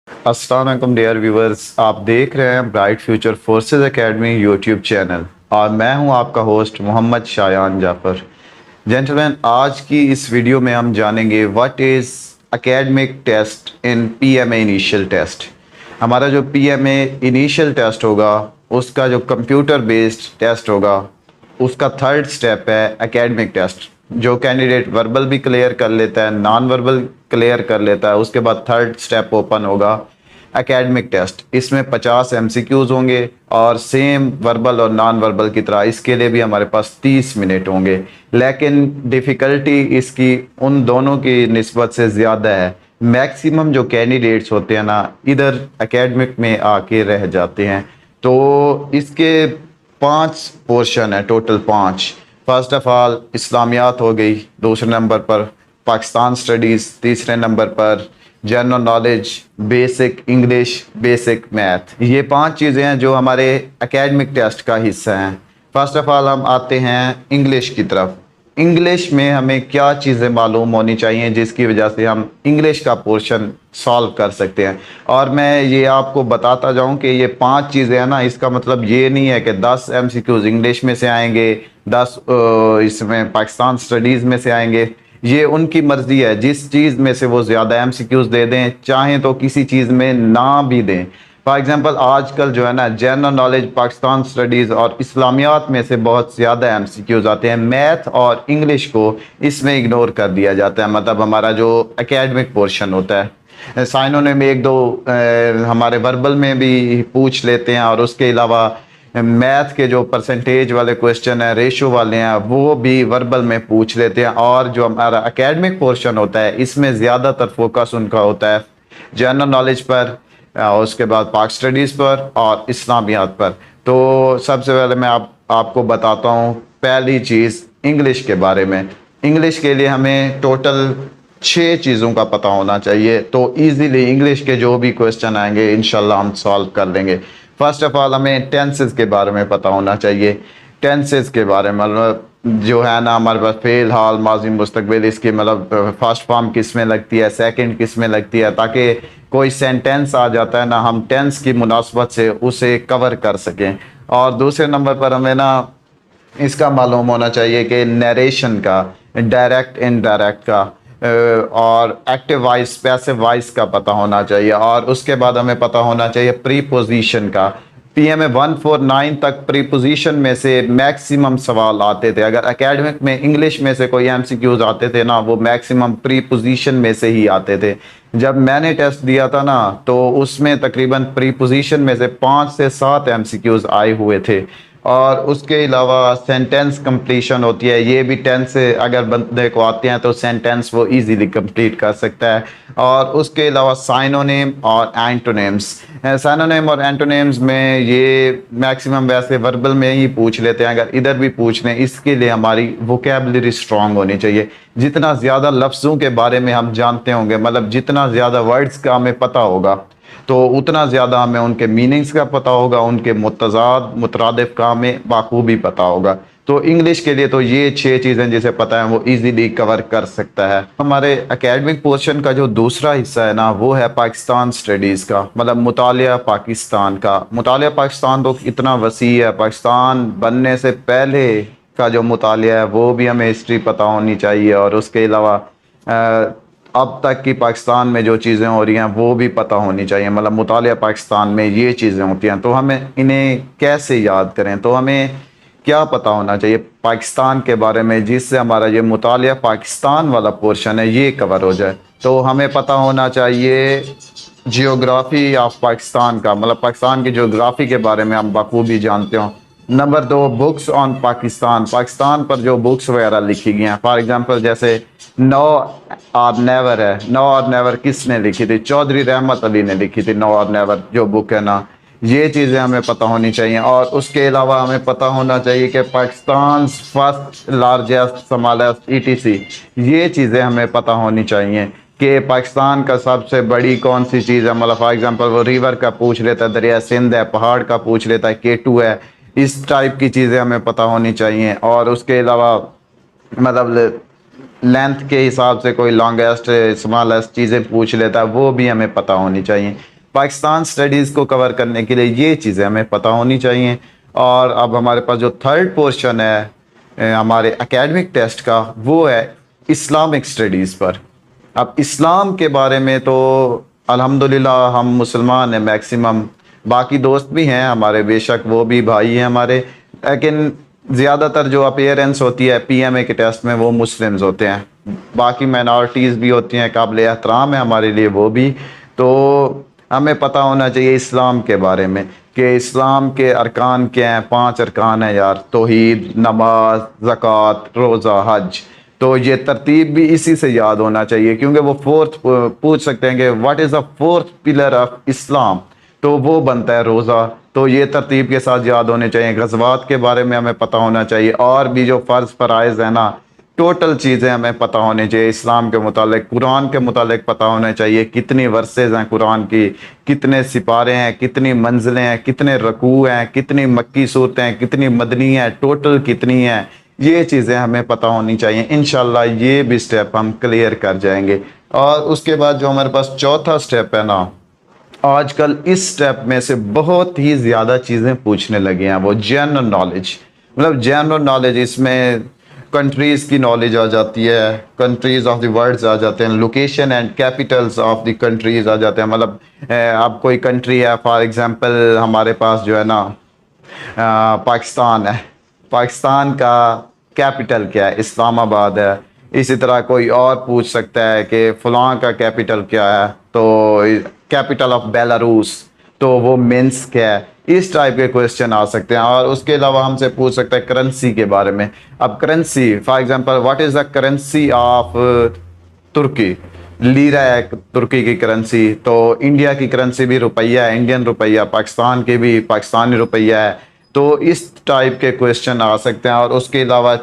अस्सलाम वालेकुम dear viewers, आप देख रहे हैं Bright Future Forces Academy YouTube channel और मैं हूं आपका होस्ट मोहम्मद शायान जाफर। जेंटलमैन, आज की इस वीडियो में हम जानेंगे what is academic test in PMA initial test. हमारा जो पीएमए इनिशियल टेस्ट होगा उसका जो कंप्यूटर बेस्ड टेस्ट होगा उसका थर्ड स्टेप है एकेडमिक टेस्ट। जो कैंडिडेट वर्बल भी क्लियर कर लेता है, नॉन वर्बल क्लियर कर लेता है, उसके बाद थर्ड स्टेप ओपन होगा एकेडमिक टेस्ट। इसमें 50 एमसीक्यूज होंगे और सेम वर्बल और नॉन वर्बल की तरह इसके लिए भी हमारे पास 30 मिनट होंगे, लेकिन डिफ़िकल्टी इसकी उन दोनों की निस्बत से ज़्यादा है। मैक्सिमम जो कैंडिडेट्स होते हैं ना, इधर एकेडमिक में आके रह जाते हैं। तो इसके 5 पोर्शन है, टोटल 5। फर्स्ट ऑफ ऑल इस्लामियात हो गई, दूसरे नंबर पर पाकिस्तान स्टडीज़, तीसरे नंबर पर general knowledge, basic English, basic math. ये 5 चीज़ें हैं जो हमारे एकेडमिक टेस्ट का हिस्सा हैं। फर्स्ट ऑफ ऑल हम आते हैं इंग्लिश की तरफ। इंग्लिश में हमें क्या चीज़ें मालूम होनी चाहिए जिसकी वजह से हम इंग्लिश का पोर्शन सॉल्व कर सकते हैं। और मैं ये आपको बताता जाऊं कि ये 5 चीज़ें हैं ना, इसका मतलब ये नहीं है कि 10 एमसीक्यूज इंग्लिश में से आएंगे, 10 इसमें पाकिस्तान स्टडीज़ में से आएंगे। ये उनकी मर्ज़ी है, जिस चीज़ में से वो ज़्यादा एमसीक्यूज दे दें, चाहें तो किसी चीज़ में ना भी दें। फॉर एग्जांपल आजकल जो है ना, जनरल नॉलेज, पाकिस्तान स्टडीज़ और इस्लामियात में से बहुत ज़्यादा एमसीक्यूज आते हैं। मैथ और इंग्लिश को इसमें इग्नोर कर दिया जाता है, मतलब हमारा जो एकेडमिक पोर्शन होता है। साइनोनिम एक दो हमारे वर्बल में भी पूछ लेते हैं, और उसके अलावा मैथ के जो परसेंटेज वाले क्वेश्चन हैं, रेशो वाले हैं, वो भी वर्बल में पूछ लेते हैं। और जो हमारा एकेडमिक पोर्शन होता है इसमें ज़्यादातर फोकस उनका होता है जनरल नॉलेज पर, उसके बाद पाक स्टडीज़ पर और इस्लामियात पर। तो सबसे पहले मैं आपको बताता हूँ पहली चीज़ इंग्लिश के बारे में। इंग्लिश के लिए हमें टोटल 6 चीज़ों का पता होना चाहिए, तो इजीली इंग्लिश के जो भी क्वेश्चन आएंगे इंशाल्लाह हम सॉल्व कर लेंगे। फर्स्ट ऑफ ऑल हमें टेंसेस के बारे में पता होना चाहिए। टेंसेस के बारे में मतलब जो है ना, हमारे पास फेल, हाल, माजी, मुस्तकबिल, इसकी मतलब फर्स्ट फॉर्म किस में लगती है, सेकंड किस में लगती है, ताकि कोई सेंटेंस आ जाता है ना, हम टेंस की मुनासबत से उसे कवर कर सकें। और दूसरे नंबर पर हमें ना इसका मालूम होना चाहिए कि नरेशन का, डायरेक्ट इनडायरेक्ट का, और एक्टिव वॉइस, पैसिव वॉइस का पता होना चाहिए। और उसके बाद हमें पता होना चाहिए प्रीपोजिशन का। पीएमए 149 तक प्रीपोजिशन में से मैक्सिमम सवाल आते थे। अगर एकेडमिक में इंग्लिश में से कोई एमसीक्यूज आते थे ना, वो मैक्सिमम प्रीपोजिशन में से ही आते थे। जब मैंने टेस्ट दिया था ना, तो उसमें तकरीबन प्रीपोजिशन में से 5 से 7 एमसीक्यूज आए हुए थे। और उसके अलावा सेंटेंस कंप्लीशन होती है, ये भी टेंस से अगर बंदे को आते हैं तो सेंटेंस वो इजीली कंप्लीट कर सकता है। और उसके अलावा साइनोनिम और एंटोनिम्स। साइनोनिम और एंटोनिम्स में ये मैक्सिमम वैसे वर्बल में ही पूछ लेते हैं, अगर इधर भी पूछ लें इसके लिए हमारी वोकेबलरी स्ट्रांग होनी चाहिए। जितना ज़्यादा लफ्ज़ों के बारे में हम जानते होंगे, मतलब जितना ज़्यादा वर्ड्स का हमें पता होगा, तो उतना ज़्यादा हमें उनके मीनिंग्स का पता होगा, उनके मुतज़ाद मुतरादिफ का हमें बाखूबी पता होगा। तो इंग्लिश के लिए तो ये 6 चीज़ें जिसे पता है वो इजीली कवर कर सकता है। हमारे एकेडमिक पोर्शन का जो दूसरा हिस्सा है ना, वो है पाकिस्तान स्टडीज़ का, मतलब मुतालिया पाकिस्तान का। मुतालिया पाकिस्तान तो इतना वसी है, पाकिस्तान बनने से पहले का जो मुतालिया है वो भी हमें हिस्ट्री पता होनी चाहिए। और उसके अलावा अब तक की पाकिस्तान में जो चीज़ें हो रही हैं वो भी पता होनी चाहिए। मतलब मुतालिया पाकिस्तान में ये चीज़ें होती हैं, तो हमें इन्हें कैसे याद करें, तो हमें क्या पता होना चाहिए पाकिस्तान के बारे में, जिससे हमारा ये मुतालिया पाकिस्तान वाला पोर्शन है ये कवर हो जाए। तो हमें पता होना चाहिए जियोग्राफी ऑफ पाकिस्तान का, मतलब पाकिस्तान की जियोग्राफी के बारे में हम बखूबी जानते हो। Number 2, books on Pakistan. Pakistan पर जो बुक्स वगैरह लिखी गई हैं, फॉर एग्जांपल जैसे नो और नेवर है। नो और नेवर किसने लिखी थी? चौधरी रहमत अली ने लिखी थी नो और नेवर जो बुक है ना। ये चीज़ें हमें पता होनी चाहिए। और उसके अलावा हमें पता होना चाहिए कि Pakistan first largest smallest etc, ये चीज़ें हमें पता होनी चाहिए कि पाकिस्तान का सबसे बड़ी कौन सी चीज़ है। मतलब फॉर एग्जांपल वो रिवर का पूछ लेता है, दरिया सिंध है, पहाड़ का पूछ लेता है, K2 है। इस टाइप की चीज़ें हमें पता होनी चाहिए। और उसके अलावा मतलब लेंथ के हिसाब से कोई लॉन्गेस्ट स्मॉलेस्ट चीज़ें पूछ लेता है, वो भी हमें पता होनी चाहिए। پاکستان سٹڈیز کو کور کرنے کے لیے یہ چیزیں ہمیں پتہ ہونی چاہیے. اور اب ہمارے پاس جو تھرڈ پورشن ہے ہمارے اکیڈمک ٹیسٹ کا وہ ہے اسلامک سٹڈیز پر. اب اسلام کے بارے میں تو الحمدللہ ہم مسلمان ہیں میکسیمم، باقی دوست بھی ہیں ہمارے بے شک، وہ بھی بھائی ہیں ہمارے، لیکن زیادہ تر جو اپیئرنس ہوتی ہے پی ایم اے کے ٹیسٹ میں وہ مسلمز ہوتے ہیں. باقی مائنارٹیز بھی ہوتی ہیں، قابل احترام ہے ہمارے لیے وہ بھی. تو ہمیں پتہ ہونا چاہیے اسلام کے بارے میں کہ اسلام کے ارکان کیا ہیں. 5 ارکان ہیں یار: توحید، نماز، زکوٰۃ، روزہ، حج. تو یہ ترتیب بھی اسی سے یاد ہونا چاہیے، کیونکہ وہ فورتھ پوچھ سکتے ہیں کہ what is the fourth pillar of Islam, تو وہ بنتا ہے روزہ. تو یہ ترتیب کے ساتھ یاد ہونے چاہیے. غزوات کے بارے میں ہمیں پتہ ہونا چاہیے، اور بھی جو فرض فرائض ہیں نا، ٹوٹل چیزیں ہمیں پتہ ہونے چاہیے اسلام کے متعلق. قرآن کے متعلق پتہ ہونا چاہیے، کتنی ورسز ہیں قرآن کی، کتنے سپارے ہیں، کتنی منزلیں ہیں، کتنے رکوع ہیں، کتنی مکی صورتیں ہیں، کتنی مدنی ہیں، ٹوٹل کتنی ہیں. یہ چیزیں ہمیں پتہ ہونی چاہیے. انشاءاللہ یہ بھی سٹیپ ہم کلیئر کر جائیں گے. اور اس کے بعد جو ہمارے پاس چوتھا سٹیپ ہے نا، آج کل اس سٹیپ میں سے بہت ہی زیادہ چیزیں پوچھنے لگے ہیں، وہ جنرل نالج. مطلب جنرل نالج، اس میں کنٹریز کی نالج آ جاتی ہے، کنٹریز آف دی ورلڈز آ جاتے ہیں، location and capitals of the countries آ جاتے ہیں. مطلب اب کوئی کنٹری ہے، فار ایگزامپل ہمارے پاس جو ہے نا پاکستان ہے، پاکستان کا کیپٹل کیا ہے؟ اسلام آباد ہے. اسی طرح کوئی اور پوچھ سکتا ہے کہ فلاں کا کیپٹل کیا ہے، تو کیپٹل آف بیلاروس، تو وہ منسک ہے. اس ٹائپ کے کویسچن آ سکتے ہیں. اور اس کے علاوہ ہم سے پوچھ سکتا ہے کرنسی کے بارے میں. اب currency, for example what is the currency of ترکی؟ لیرا ہے ترکی کی کرنسی. تو انڈیا کی کرنسی بھی روپیہ ہے، انڈین روپیہ. پاکستان کے بھی پاکستانی روپیہ ہے. تو اس ٹائپ کے کویسچن آ سکتے ہیں. اور اس کے علاوہ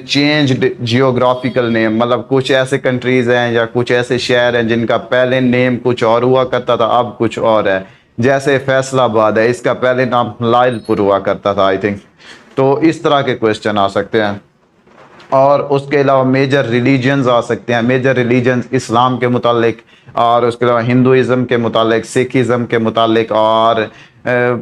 چینج جیوگرافیکل نیم، مطلب کچھ ایسے کنٹریز ہیں یا کچھ ایسے شہر ہیں جن کا پہلے نیم کچھ اور ہوا کرتا تھا، اب کچھ اور ہے. جیسے فیصل آباد ہے، اس کا پہلے نام لائل پور ہوا کرتا تھا آئی تھنک. تو اس طرح کے کویسچن آ سکتے ہیں. اور اس کے علاوہ میجر ریلیجنز آ سکتے ہیں. میجر ریلیجنز اسلام کے متعلق، اور اس کے علاوہ ہندوازم کے متعلق، سکھ ازم کے متعلق، اور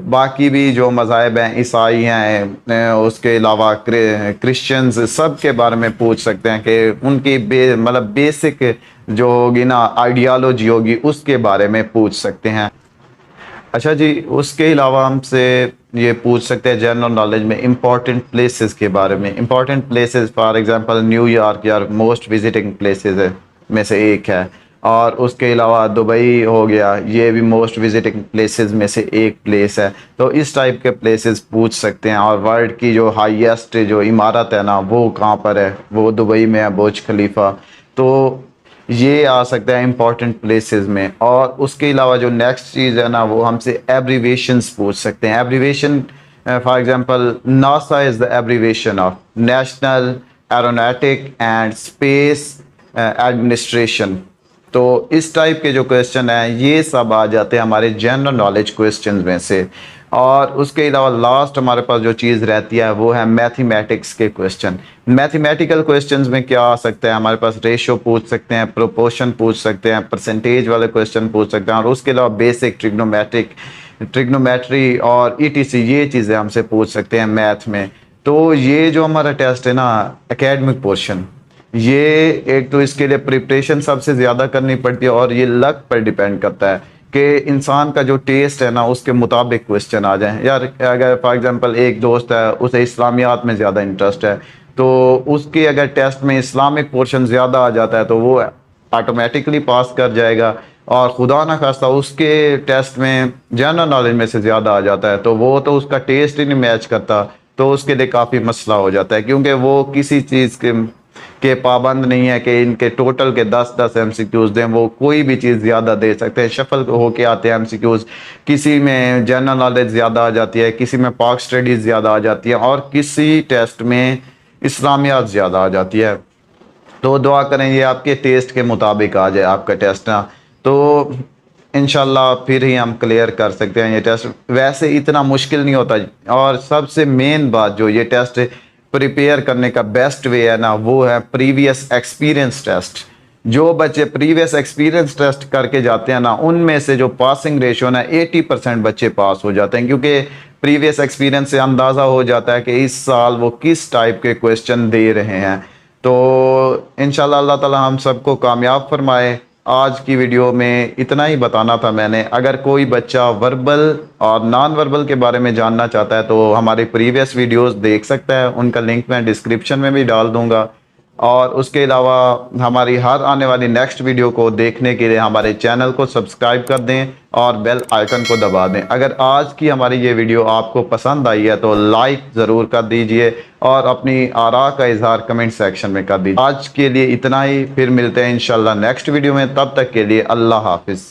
باقی بھی جو مذاہب ہیں، عیسائی ہیں، اس کے علاوہ کرسچنز، سب کے بارے میں پوچھ سکتے ہیں کہ ان کی مطلب بیسک جو ہوگی نا آئیڈیالوجی ہوگی، اس کے بارے میں پوچھ سکتے ہیں. اچھا جی، اس کے علاوہ ہم سے یہ پوچھ سکتے ہیں جنرل نالج میں امپورٹنٹ پلیسز کے بارے میں. Important places for example new York یا موسٹ وزٹنگ پلیسز میں سے ایک ہے. اور اس کے علاوہ دبئی ہو گیا، یہ بھی موسٹ وزٹنگ پلیسز میں سے ایک پلیس ہے. تو اس ٹائپ کے پلیسز پوچھ سکتے ہیں. اور ورلڈ کی جو ہائیسٹ جو عمارت ہے نا، وہ کہاں پر ہے؟ وہ دبئی میں ہے، برج خلیفہ. تو یہ آ سکتا ہے امپورٹنٹ پلیسز میں. اور اس کے علاوہ جو نیکسٹ چیز ہے نا، وہ ہم سے ایبریویشنز پوچھ سکتے ہیں. Abbreviation for example NASA is the abbreviation of national aeronautic and space administration. تو اس ٹائپ کے جو کویسچن ہیں یہ سب آ جاتے ہیں ہمارے جنرل نالج کویسچنز میں سے. اور اس کے علاوہ لاسٹ ہمارے پاس جو چیز رہتی ہے وہ ہے میتھمیٹکس کے کویسچن. میتھمیٹیکل کویسچنز میں کیا آ سکتا ہے؟ ہمارے پاس ریشو پوچھ سکتے ہیں، پروپورشن پوچھ سکتے ہیں، پرسنٹیج والے کویسچن پوچھ سکتے ہیں. اور اس کے علاوہ بیسک ٹریگنومیٹری اور ETC، یہ چیزیں ہم سے پوچھ سکتے ہیں میتھ میں. تو یہ جو ہمارا ٹیسٹ ہے نا اکیڈمک پورشن، یہ ایک تو اس کے لیے پریپریشن سب سے زیادہ کرنی پڑتی ہے، اور یہ لک پر ڈیپینڈ کرتا ہے کہ انسان کا جو ٹیسٹ ہے نا اس کے مطابق کویسچن آ جائیں. یار اگر فار ایگزامپل ایک دوست ہے، اسے اسلامیات میں زیادہ انٹرسٹ ہے، تو اس کے اگر ٹیسٹ میں اسلامک پورشن زیادہ آ جاتا ہے تو وہ آٹومیٹکلی پاس کر جائے گا. اور خدا نہ خواستہ اس کے ٹیسٹ میں جنرل نالج میں سے زیادہ آ جاتا ہے تو وہ تو اس کا ٹیسٹ ہی نہیں میچ کرتا. تو اس کے لیے کافی مسئلہ ہو جاتا ہے، کیونکہ وہ کسی چیز کے پابند نہیں ہے کہ ان کے ٹوٹل کے 10 MCQs دیں. وہ کوئی بھی چیز زیادہ دے سکتے ہیں، شفل ہو کے آتے ہیں MCQs. کسی میں جنرل نالج زیادہ آ جاتی ہے، کسی میں پاک سٹڈیز زیادہ آ جاتی ہے، اور کسی ٹیسٹ میں اسلامیات زیادہ آ جاتی ہے. تو دعا کریں یہ آپ کے ٹیسٹ کے مطابق آ جائے آپ کا ٹیسٹ نا. تو انشاءاللہ پھر ہی ہم کلیئر کر سکتے ہیں یہ ٹیسٹ. ویسے اتنا مشکل نہیں ہوتا. اور سب سے مین بات جو یہ ٹیسٹ پریپیئر کرنے کا بیسٹ وے ہے نا، وہ ہے پریویس ایکسپیرینس ٹیسٹ. जो बच्चे प्रीवियस एक्सपीरियंस टेस्ट करके जाते हैं ना, उनमें से जो पासिंग रेशियो ना 80% बच्चे पास हो जाते हैं, क्योंकि प्रीवियस एक्सपीरियंस से अंदाज़ा हो जाता है कि इस साल वो किस टाइप के क्वेश्चन दे रहे हैं। तो इंशाल्लाह अल्लाह ताला हम सबको कामयाब फरमाए। आज की वीडियो में इतना ही बताना था मैंने। अगर कोई बच्चा वर्बल और नॉन वर्बल के बारे में जानना चाहता है तो हमारे प्रीवियस वीडियोस देख सकता है, उनका लिंक मैं डिस्क्रिप्शन में भी डाल दूंगा। और उसके अलावा हमारी हर आने वाली नेक्स्ट वीडियो को देखने के लिए हमारे चैनल को सब्सक्राइब कर दें और बेल आइकन को दबा दें। अगर आज की हमारी ये वीडियो आपको पसंद आई है तो लाइक ज़रूर कर दीजिए और अपनी आरा का इजहार कमेंट सेक्शन में कर दीजिए। आज के लिए इतना ही, फिर मिलते हैं इंशाल्लाह नेक्स्ट वीडियो में। तब तक के लिए अल्लाह हाफिज़।